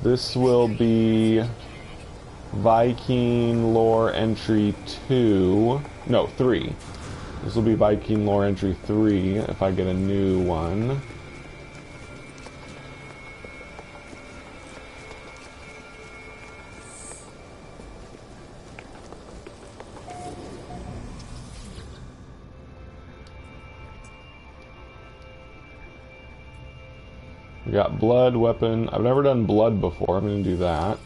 This will be Vy'keen Lore Entry 2. No, 3. This will be Vy'keen Lore Entry 3 if I get a new one. We got blood, weapon. I've never done blood before. I'm going to do that.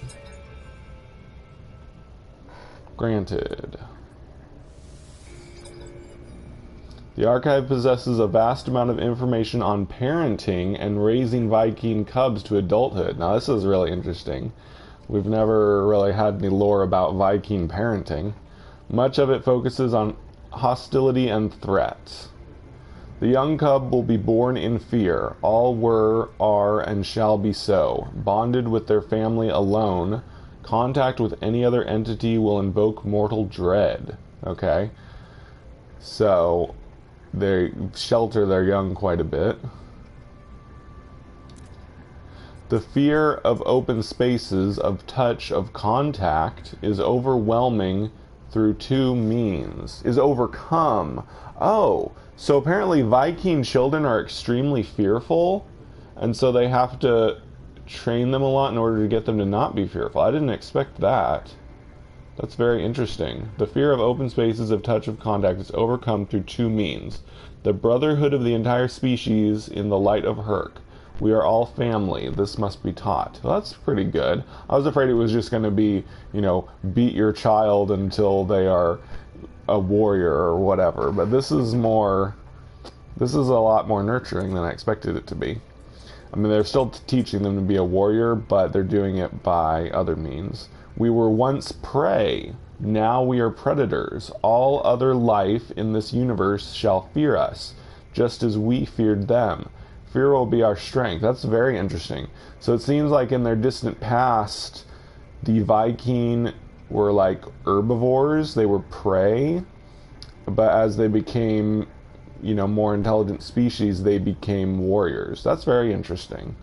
Granted. The archive possesses a vast amount of information on parenting and raising Vy'keen cubs to adulthood. Now this is really interesting. We've never really had any lore about Vy'keen parenting. Much of it focuses on hostility and threats. The young cub will be born in fear. All were, are, and shall be so. Bonded with their family alone. Contact with any other entity will invoke mortal dread. Okay? So, they shelter their young quite a bit. The fear of open spaces, of touch, of contact, is overwhelming through two means. Is overcome. Oh, so apparently Vy'keen children are extremely fearful, and so they have to train them a lot in order to get them to not be fearful. I didn't expect that. That's very interesting. The fear of open spaces, of touch, of contact is overcome through two means. The brotherhood of the entire species in the light of Herc. We are all family. This must be taught. Well, that's pretty good. I was afraid it was just going to be, you know, beat your child until they are a warrior or whatever. But this is a lot more nurturing than I expected it to be. I mean, they're still teaching them to be a warrior, but they're doing it by other means. We were once prey. Now we are predators. All other life in this universe shall fear us, just as we feared them. Fear will be our strength. That's very interesting. So it seems like in their distant past, the Vy'keen were like herbivores. They were prey. But as they became, you know, more intelligent species, they became warriors. That's very interesting.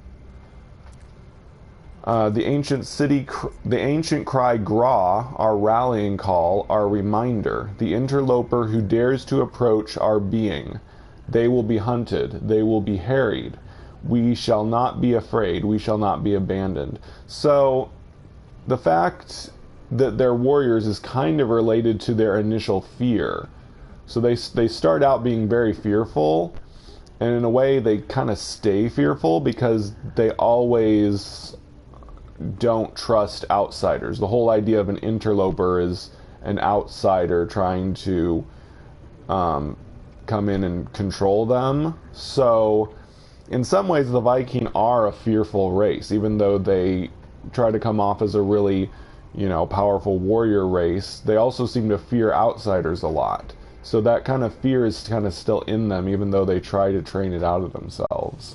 The ancient cry Gra, our rallying call, our reminder. The interloper who dares to approach our being. They will be hunted. They will be harried. We shall not be afraid. We shall not be abandoned. So, the fact that they're warriors is kind of related to their initial fear. So they start out being very fearful, and in a way they kind of stay fearful because they always don't trust outsiders. The whole idea of an interloper is an outsider trying to come in and control them. So in some ways the Vy'keen are a fearful race, even though they try to come off as a really, you know, powerful warrior race. They also seem to fear outsiders a lot. So that kind of fear is kind of still in them, even though they try to train it out of themselves.